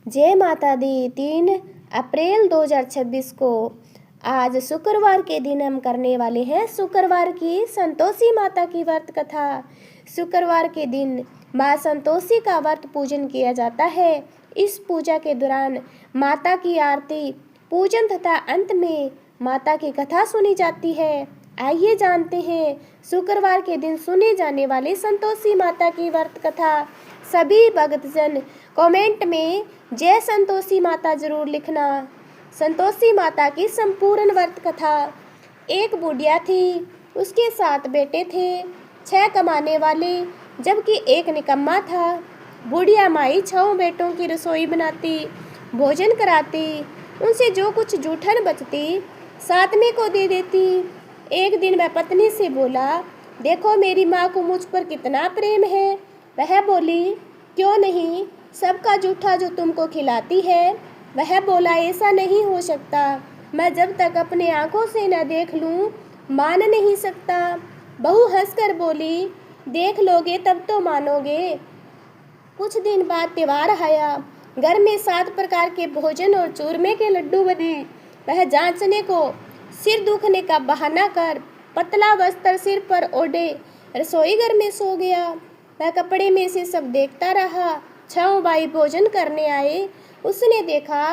जय माता दी। 3 अप्रैल 2026 को आज शुक्रवार के दिन हम करने वाले हैं शुक्रवार की संतोषी माता की व्रत कथा। शुक्रवार के दिन माँ संतोषी का व्रत पूजन किया जाता है। इस पूजा के दौरान माता की आरती पूजन तथा अंत में माता की कथा सुनी जाती है। आइए जानते हैं शुक्रवार के दिन सुने जाने वाले संतोषी माता की व्रत कथा। सभी भक्तजन कमेंट में जय संतोषी माता जरूर लिखना। संतोषी माता की संपूर्ण व्रत कथा। एक बुढ़िया थी, उसके 7 बेटे थे, 6 कमाने वाले जबकि एक निकम्मा था। बुढ़िया माई 6 बेटों की रसोई बनाती, भोजन कराती, उनसे जो कुछ जूठन बचती 7वें को दे देती। एक दिन वह पत्नी से बोला, देखो मेरी माँ को मुझ पर कितना प्रेम है। वह बोली, क्यों नहीं, सबका जूठा जो तुमको खिलाती है। वह बोला, ऐसा नहीं हो सकता, मैं जब तक अपने आंखों से न देख लूं मान नहीं सकता। बहू हंसकर बोली, देख लोगे तब तो मानोगे। कुछ दिन बाद त्योहार आया। घर में 7 प्रकार के भोजन और चूरमे के लड्डू बने। वह जांचने को सिर दुखने का बहाना कर पतला वस्त्र सिर पर ओढ़े रसोई घर में सो गया। वह कपड़े में से सब देखता रहा। 6 भाई भोजन करने आए। उसने देखा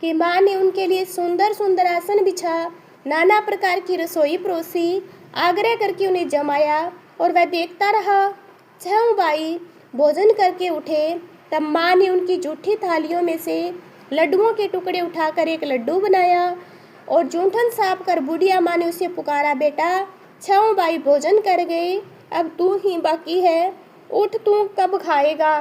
कि माँ ने उनके लिए सुंदर सुंदर आसन बिछा, नाना प्रकार की रसोई परोसी, आग्रह करके उन्हें जमाया और वह देखता रहा। 6 भाई भोजन करके उठे तब माँ ने उनकी जूठी थालियों में से लड्डुओं के टुकड़े उठाकर एक लड्डू बनाया और जूठन साफ कर बुढ़िया माँ ने उसे पुकारा, बेटा 6 भाई भोजन कर गए, अब तू ही बाकी है, उठ तू कब खाएगा।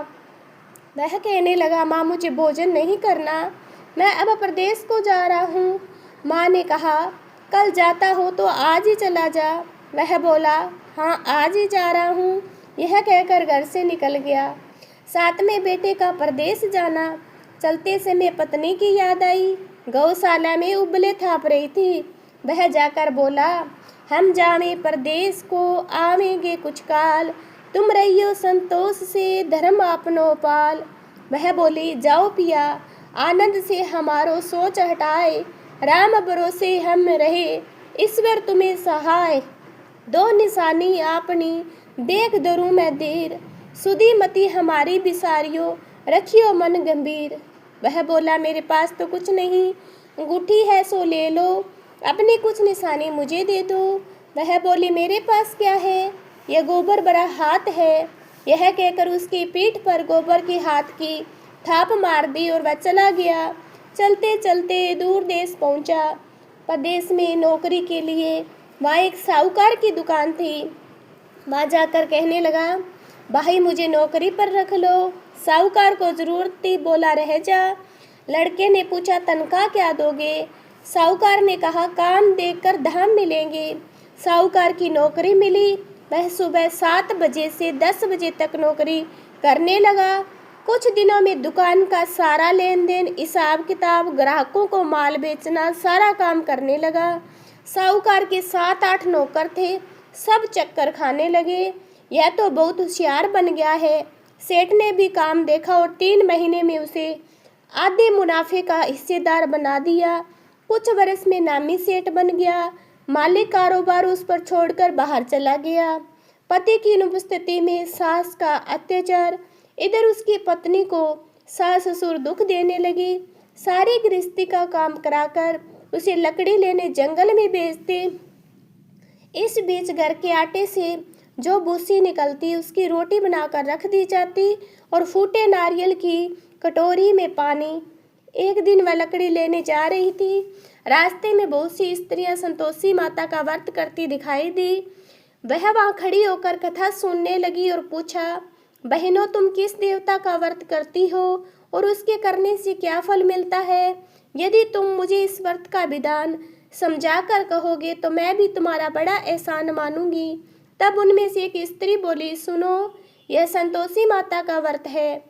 वह कहने लगा, माँ मुझे भोजन नहीं करना, मैं अब प्रदेश को जा रहा हूँ। माँ ने कहा, कल जाता हो तो आज ही चला जा। वह बोला, हाँ आज ही जा रहा हूँ। यह कहकर घर से निकल गया। 7वें बेटे का प्रदेश जाना। चलते समय पत्नी की याद आई। गौशाला में उबले थाप रही थी। वह जाकर बोला, हम जावे प्रदेश को आवेंगे कुछ काल, तुम रहियो संतोष से धर्म अपनो पाल। वह बोली, जाओ पिया, आनंद से हमारो सोच हटाए, राम भरोसे हम रहे, ईश्वर तुम्हें सहाय। 2 निशानी आपनी देख धरूं मैं देर, सुधी मति हमारी बिसारियो, रखियो मन गंभीर। वह बोला, मेरे पास तो कुछ नहीं, अंगूठी है सो ले लो, अपनी कुछ निशानी मुझे दे दो। वह बोली, मेरे पास क्या है, यह गोबर भरा हाथ है। यह कहकर उसकी पीठ पर गोबर के हाथ की थाप मार दी और वह चला गया। चलते चलते दूर देश पहुंचा। प्रदेश में नौकरी के लिए वहाँ एक साहूकार की दुकान थी। वहाँ जाकर कहने लगा, भाई मुझे नौकरी पर रख लो। साहूकार को जरूरत थी, बोला रह जा। लड़के ने पूछा, तनख्वाह क्या दोगे। साहूकार ने कहा, काम देखकर धाम मिलेंगे। साहूकार की नौकरी मिली। वह सुबह 7 बजे से 10 बजे तक नौकरी करने लगा। कुछ दिनों में दुकान का सारा लेन देन, हिसाब किताब, ग्राहकों को माल बेचना, सारा काम करने लगा। साहूकार के 7-8 नौकर थे, सब चक्कर खाने लगे, यह तो बहुत होशियार बन गया है। सेठ ने भी काम देखा और 3 महीने में उसे आधे मुनाफे का हिस्सेदार बना दिया। कुछ वर्ष में नामी सेठ बन गया। मालिक कारोबार उस पर छोड़कर बाहर चला गया। पति की अनुपस्थिति में सास का अत्याचार। इधर उसकी पत्नी को सास ससुर दुख देने लगी। सारी गृहस्थी का काम कराकर उसे लकड़ी लेने जंगल में भेजते। इस बीच घर के आटे से जो भूसी निकलती उसकी रोटी बनाकर रख दी जाती और फूटे नारियल की कटोरी में पानी। एक दिन वह लकड़ी लेने जा रही थी। रास्ते में बहुत सी स्त्रियां संतोषी माता का व्रत करती दिखाई दी। वह वहां खड़ी होकर कथा सुनने लगी और पूछा, बहनों तुम किस देवता का व्रत करती हो और उसके करने से क्या फल मिलता है। यदि तुम मुझे इस व्रत का विधान समझा कर कहोगे तो मैं भी तुम्हारा बड़ा एहसान मानूंगी। तब उनमें से एक स्त्री बोली, सुनो, यह संतोषी माता का व्रत है।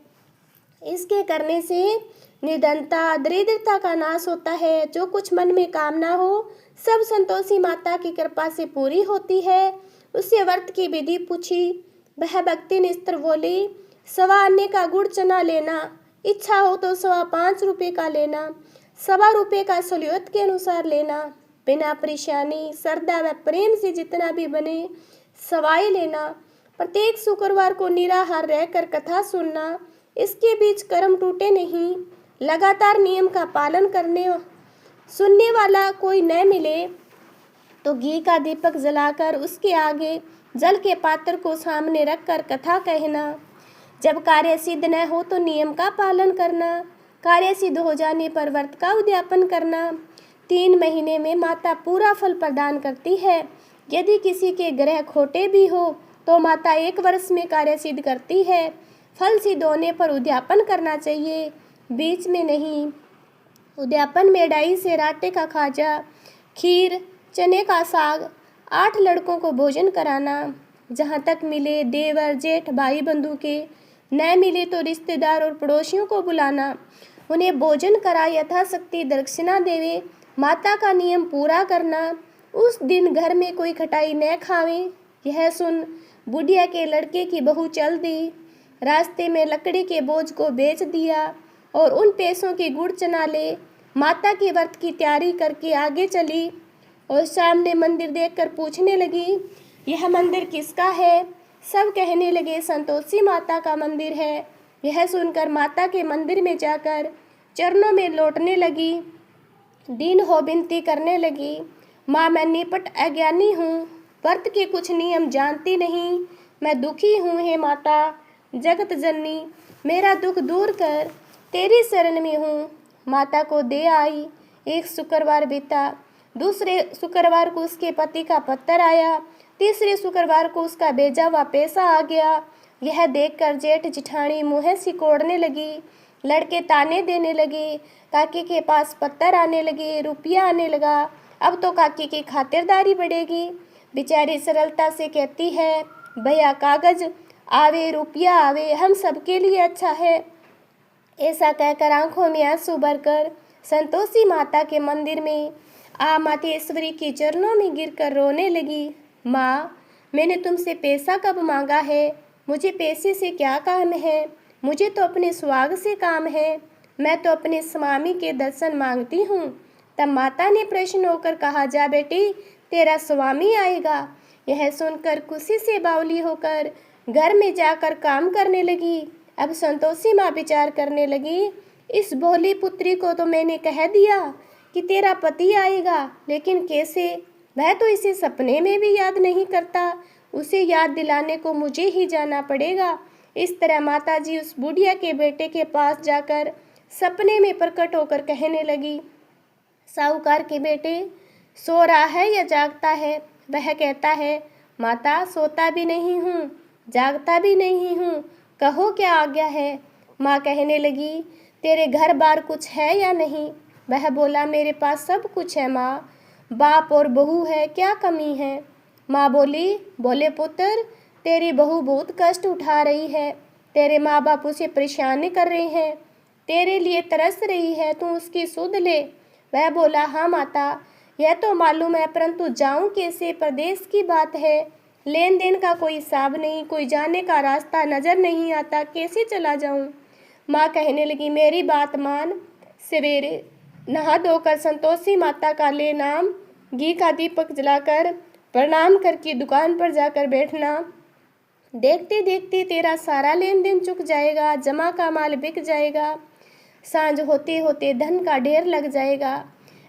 इसके करने से निर्धनता दरिद्रता का नाश होता है। जो कुछ मन में कामना हो सब संतोषी माता की कृपा से पूरी होती है। उससे व्रत की विधि पूछी। वह भक्ति निस्तर बोली, 1.25 आने का गुड़ चना लेना, इच्छा हो तो 5.25 रुपये का लेना, 1.25 रुपये का सहूलियत के अनुसार लेना, बिना परेशानी, श्रद्धा व प्रेम से जितना भी बने सवाई लेना। प्रत्येक शुक्रवार को निराहार रहकर कथा सुनना, इसके बीच कर्म टूटे नहीं। लगातार नियम का पालन करने सुनने वाला कोई न मिले तो घी का दीपक जलाकर उसके आगे जल के पात्र को सामने रखकर कथा कहना। जब कार्य सिद्ध न हो तो नियम का पालन करना, कार्य सिद्ध हो जाने पर व्रत का उद्यापन करना। 3 महीने में माता पूरा फल प्रदान करती है। यदि किसी के ग्रह खोटे भी हो तो माता 1 वर्ष में कार्य सिद्ध करती है। फल सिद्ध होने पर उद्यापन करना चाहिए, बीच में नहीं। उद्यापन में डाई से राटे का खाजा, खीर, चने का साग, 8 लड़कों को भोजन कराना। जहाँ तक मिले देवर जेठ भाई बंधु के, न मिले तो रिश्तेदार और पड़ोसियों को बुलाना, उन्हें भोजन करा यथाशक्ति दक्षिणा देवे। माता का नियम पूरा करना, उस दिन घर में कोई खटाई न खावे। यह सुन बुढ़िया के लड़के की बहू चल दी। रास्ते में लकड़ी के बोझ को बेच दिया और उन पैसों की गुड़ चना ले माता के व्रत की तैयारी करके आगे चली और सामने मंदिर देखकर पूछने लगी, यह मंदिर किसका है? सब कहने लगे, संतोषी माता का मंदिर है। यह सुनकर माता के मंदिर में जाकर चरणों में लौटने लगी। दीन हो विनती करने लगी, माँ मैं निपट अज्ञानी हूँ, व्रत के कुछ नियम जानती नहीं, मैं दुखी हूँ। हे माता जगत जननी, मेरा दुख दूर कर, तेरी शरण में हूँ। माता को दे आई। एक शुक्रवार बीता, दूसरे शुक्रवार को उसके पति का पत्र आया, तीसरे शुक्रवार को उसका भेजा हुआ पैसा आ गया। यह देखकर जेठ जिठानी मुँह सिकोड़ने लगी। लड़के ताने देने लगे, काकी के पास पत्थर आने लगे, रुपया आने लगा, अब तो काकी की खातिरदारी बढ़ेगी। बेचारी सरलता से कहती है, भैया कागज आवे रुपया आवे, हम सबके लिए अच्छा है। ऐसा कहकर आंखों में आंसू भरकर संतोषी माता के मंदिर में मातेश्वरी के चरणों में गिरकर रोने लगी। माँ मैंने तुमसे पैसा कब मांगा है? मुझे पैसे से क्या काम है? मुझे तो अपने सुहाग से काम है। मैं तो अपने स्वामी के दर्शन मांगती हूँ। तब माता ने प्रसन्न होकर कहा, जा बेटी तेरा स्वामी आएगा। यह सुनकर खुशी से बावली होकर घर में जाकर काम करने लगी। अब संतोषी माँ विचार करने लगी, इस भोली पुत्री को तो मैंने कह दिया कि तेरा पति आएगा, लेकिन कैसे? वह तो इसे सपने में भी याद नहीं करता। उसे याद दिलाने को मुझे ही जाना पड़ेगा। इस तरह माताजी उस बुढ़िया के बेटे के पास जाकर सपने में प्रकट होकर कहने लगी, साहूकार के बेटे सो रहा है या जागता है? वह कहता है, माता सोता भी नहीं हूँ, जागता भी नहीं हूँ, कहो क्या आज्ञा है? माँ कहने लगी, तेरे घर बार कुछ है या नहीं? वह बोला, मेरे पास सब कुछ है माँ, बाप और बहू है, क्या कमी है? माँ बोली, बोले पुत्र तेरी बहू बहुत कष्ट उठा रही है, तेरे माँ बाप उसे परेशान कर रहे हैं, तेरे लिए तरस रही है, तू उसकी सुध ले। वह बोला, हाँ माता यह तो मालूम है, परंतु जाऊं कैसे? प्रदेश की बात है, लेन देन का कोई हिसाब नहीं, कोई जाने का रास्ता नजर नहीं आता, कैसे चला जाऊं? माँ कहने लगी, मेरी बात मान, सवेरे नहा धोकर संतोषी माता का ले नाम, घी का दीपक जलाकर प्रणाम करके दुकान पर जाकर बैठना। देखते देखते तेरा सारा लेन देन चुक जाएगा, जमा का माल बिक जाएगा, सांझ होते होते धन का ढेर लग जाएगा।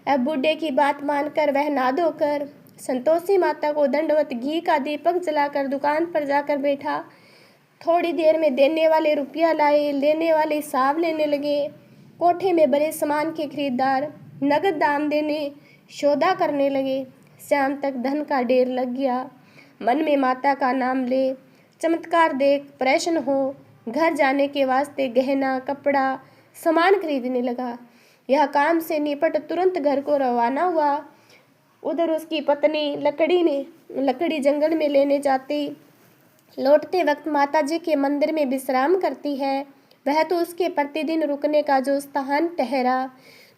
अब बूढ़े की बात मानकर वह नहा धोकर संतोषी माता को दंडवत घी का दीपक जलाकर दुकान पर जाकर बैठा। थोड़ी देर में देने वाले रुपया लाए, लेने वाले हिसाब लेने लगे। कोठे में बड़े सामान के खरीदार नगद दाम देने सौदा करने लगे। शाम तक धन का ढेर लग गया। मन में माता का नाम ले, चमत्कार देख प्रसन्न हो घर जाने के वास्ते गहना कपड़ा सामान खरीदने लगा। यह काम से निपट तुरंत घर को रवाना हुआ। उधर उसकी पत्नी लकड़ी जंगल में लेने जाती। लौटते वक्त माताजी के मंदिर में विश्राम करती है। वह तो उसके प्रतिदिन रुकने का जो स्थान ठहरा।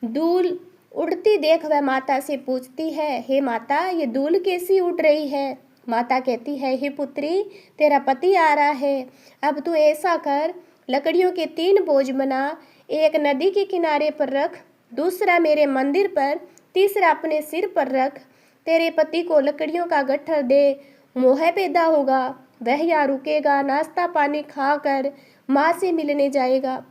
दूल उड़ती देख वह माता से पूछती है, हे माता ये दूल कैसी उड़ रही है? माता कहती है, हे पुत्री तेरा पति आ रहा है, अब तू ऐसा कर लकड़ियों के 3 बोझ बना, एक नदी के किनारे पर रख, दूसरा मेरे मंदिर पर, तीसरा अपने सिर पर रख। तेरे पति को लकड़ियों का गट्ठर दे, मोह पैदा होगा, वह यहाँ रुकेगा, नाश्ता पानी खाकर माँ से मिलने जाएगा।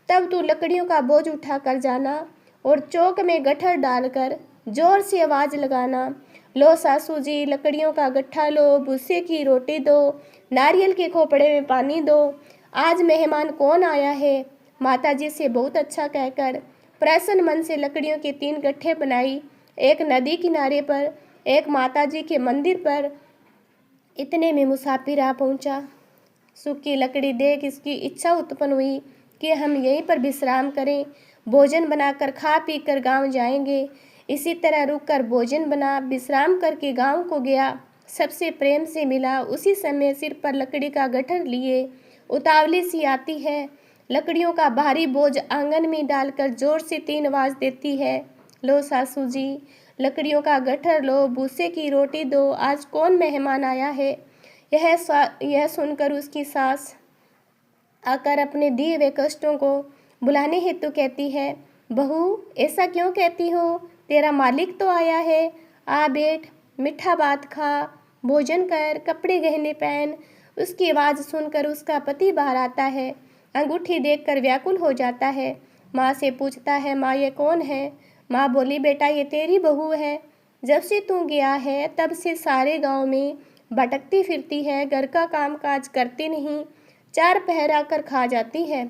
तब तू लकड़ियों का बोझ उठा कर जाना और चौक में गट्ठर डालकर जोर से आवाज़ लगाना, लो सासू जी लकड़ियों का गट्ठा लो, भूसे की रोटी दो, नारियल के खोपड़े में पानी दो, आज मेहमान कौन आया है। माताजी से बहुत अच्छा कहकर प्रसन्न मन से लकड़ियों के 3 गट्ठे बनाई, एक नदी किनारे पर, एक माताजी के मंदिर पर। इतने में मुसाफिर आ पहुंचा। सुख की लकड़ी देख इसकी इच्छा उत्पन्न हुई कि हम यहीं पर विश्राम करें, भोजन बनाकर खा पी कर गाँव जाएंगे। इसी तरह रुककर भोजन बना, विश्राम करके गांव को गया। सबसे प्रेम से मिला। उसी समय सिर पर लकड़ी का गट्ठर लिए उतावली सी आती है, लकड़ियों का भारी बोझ आंगन में डालकर जोर से 3 आवाज़ देती है, लो सासू जी लकड़ियों का गट्ठर लो, भूसे की रोटी दो, आज कौन मेहमान आया है। यह सुनकर उसकी सास आकर अपने दिए हुए कष्टों को बुलाने हेतु कहती है, बहू ऐसा क्यों कहती हो, तेरा मालिक तो आया है, आ बैठ, मीठा बात खा, भोजन कर, कपड़े गहने पहन। उसकी आवाज़ सुनकर उसका पति बाहर आता है, अंगूठी देखकर व्याकुल हो जाता है। माँ से पूछता है, माँ ये कौन है। माँ बोली, बेटा ये तेरी बहू है, जब से तू गया है तब से सारे गांव में भटकती फिरती है, घर का काम काज करती नहीं, 4 पहर आकर खा जाती है।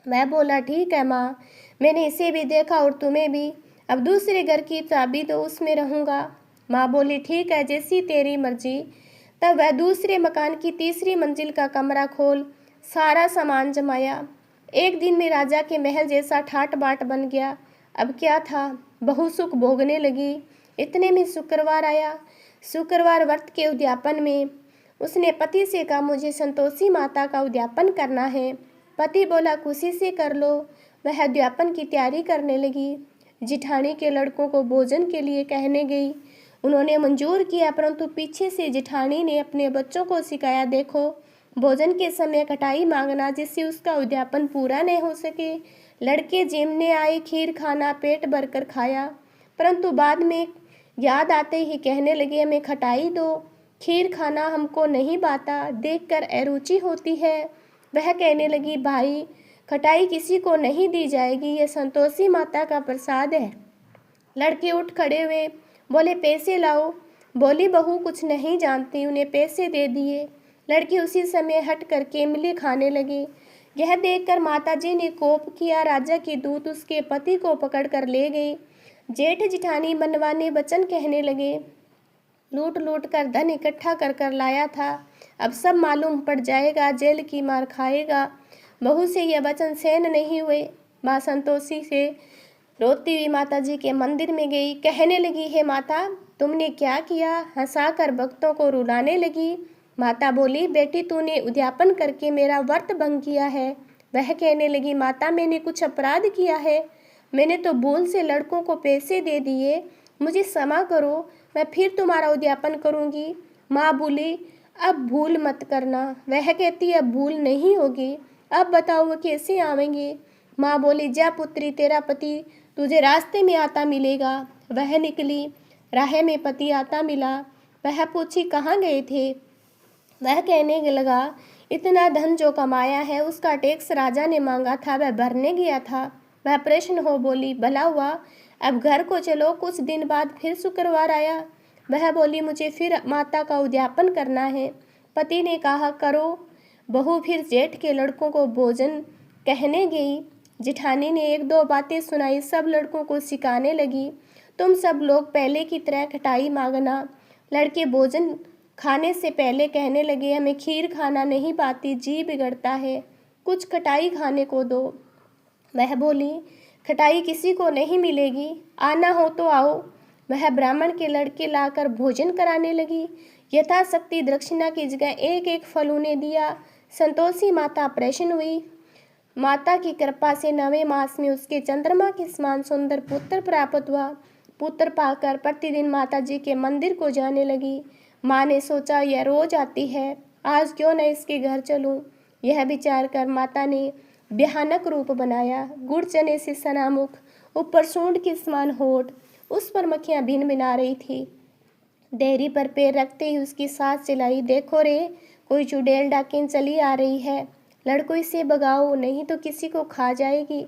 मैं बोला, ठीक है माँ, मैंने इसे भी देखा और तुम्हें भी, अब दूसरे घर की चाबी तो उसमें रहूँगा। माँ बोली, ठीक है जैसी तेरी मर्जी। तब वह दूसरे मकान की 3री मंजिल का कमरा खोल सारा सामान जमाया। एक दिन में राजा के महल जैसा ठाट बाट बन गया। अब क्या था, बहु सुख भोगने लगी। इतने में शुक्रवार आया। शुक्रवार व्रत के उद्यापन में उसने पति से कहा, मुझे संतोषी माता का उद्यापन करना है। पति बोला, खुशी से कर लो। वह उद्यापन की तैयारी करने लगी। जिठानी के लड़कों को भोजन के लिए कहने गई। उन्होंने मंजूर किया, परंतु पीछे से जिठानी ने अपने बच्चों को सिखाया, देखो भोजन के समय खटाई मांगना, जिससे उसका उद्यापन पूरा न हो सके। लड़के जिमने आए, खीर खाना पेट भरकर खाया, परंतु बाद में याद आते ही कहने लगे, हमें खटाई दो, खीर खाना हमको नहीं बाता, देखकर अरुचि होती है। वह कहने लगी, भाई खटाई किसी को नहीं दी जाएगी, ये संतोषी माता का प्रसाद है। लड़के उठ खड़े हुए, बोले पैसे लाओ। बोली, बहू कुछ नहीं जानती, उन्हें पैसे दे दिए। लड़की उसी समय हट कर केमली खाने लगी। यह देखकर माताजी ने कोप किया। राजा की दूत उसके पति को पकड़ कर ले गई। जेठ जिठानी मनवाने वचन कहने लगे, लूट लूट कर धन इकट्ठा कर कर लाया था, अब सब मालूम पड़ जाएगा, जेल की मार खाएगा। बहू से यह वचन सहन नहीं हुए। माँ संतोषी से रोती हुई माताजी के मंदिर में गई। कहने लगी, हे माता तुमने क्या किया। हंसाकर भक्तों को रुलाने लगी। माता बोली, बेटी तूने उद्यापन करके मेरा व्रत भंग किया है। वह कहने लगी, माता मैंने कुछ अपराध किया है, मैंने तो भूल से लड़कों को पैसे दे दिए, मुझे क्षमा करो, मैं फिर तुम्हारा उद्यापन करूँगी। माँ बोली, अब भूल मत करना। वह कहती, अब भूल नहीं होगी, अब बताओ वो कैसे आवेंगे। माँ बोली, जा पुत्री, तेरा पति तुझे रास्ते में आता मिलेगा। वह निकली, राह में पति आता मिला। वह पूछी, कहाँ गए थे। वह कहने लगा, इतना धन जो कमाया है उसका टैक्स राजा ने मांगा था, वह भरने गया था। वह प्रश्न हो बोली, भला हुआ, अब घर को चलो। कुछ दिन बाद फिर शुक्रवार आया। वह बोली, मुझे फिर माता का उद्यापन करना है। पति ने कहा, करो। बहू फिर जेठ के लड़कों को भोजन कहने गई। जिठानी ने 1-2 बातें सुनाई, सब लड़कों को सिखाने लगी, तुम सब लोग पहले की तरह खटाई मांगना। लड़के भोजन खाने से पहले कहने लगे, हमें खीर खाना नहीं पाती, जी बिगड़ता है, कुछ खटाई खाने को दो। वह बोली, खटाई किसी को नहीं मिलेगी, आना हो तो आओ। वह ब्राह्मण के लड़के लाकर भोजन कराने लगी। यथाशक्ति दक्षिणा की जगह 1-1 फल उन्हें दिया। संतोषी माता प्रसन्न हुई। माता की कृपा से 9वें मास में उसके चंद्रमा के समान सुंदर पुत्र प्राप्त हुआ। पुत्र पाकर प्रतिदिन माता जी के मंदिर को जाने लगी। माँ ने सोचा, यह रोज आती है, आज क्यों न इसके घर चलूं। यह विचार कर माता ने भयानक रूप बनाया। गुड़ चने से सना मुख, ऊपर सूंड के समान होठ, उस पर मक्खियां भिन भिना रही थी। डेयरी पर पैर रखते ही उसकी सास चिल्लाई, देखो रे, कोई चुड़ैल डाकिन चली आ रही है, लड़को इसे भगाओ नहीं तो किसी को खा जाएगी।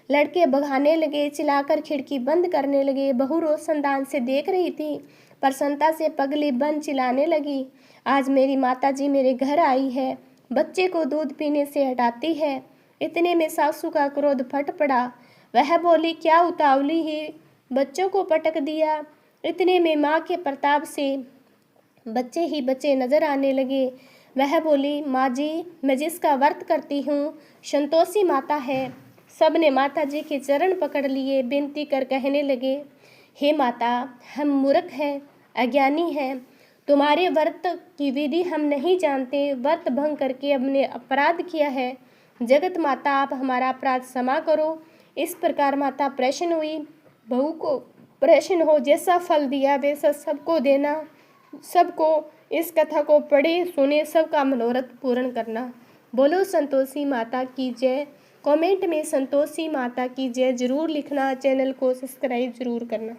लड़के भगाने लगे, चिल्लाकर खिड़की बंद करने लगे। बहू रोशनदान से देख रही थी, प्रसन्नता से पगली बन चिल्लाने लगी, आज मेरी माताजी मेरे घर आई है, बच्चे को दूध पीने से हटाती है। इतने में सासू का क्रोध फट पड़ा। वह बोली, क्या उतावली ही बच्चों को पटक दिया। इतने में माँ के प्रताप से बच्चे ही बच्चे नजर आने लगे। वह बोली, माँ जी, मैं जिसका व्रत करती हूँ संतोषी माता है। सब ने माता जी के चरण पकड़ लिए, विनती कर कहने लगे, हे माता, हम मूर्ख हैं, अज्ञानी हैं, तुम्हारे व्रत की विधि हम नहीं जानते, व्रत भंग करके हमने अपराध किया है, जगत माता आप हमारा अपराध क्षमा करो। इस प्रकार माता प्रसन्न हुई। बहू को प्रसन्न हो जैसा फल दिया वैसा सबको देना, सबको इस कथा को पढ़े सुने, सबका मनोरथ पूर्ण करना। बोलो संतोषी माता की जय। कमेंट में संतोषी माता की जय जरूर लिखना। चैनल को सब्सक्राइब जरूर करना।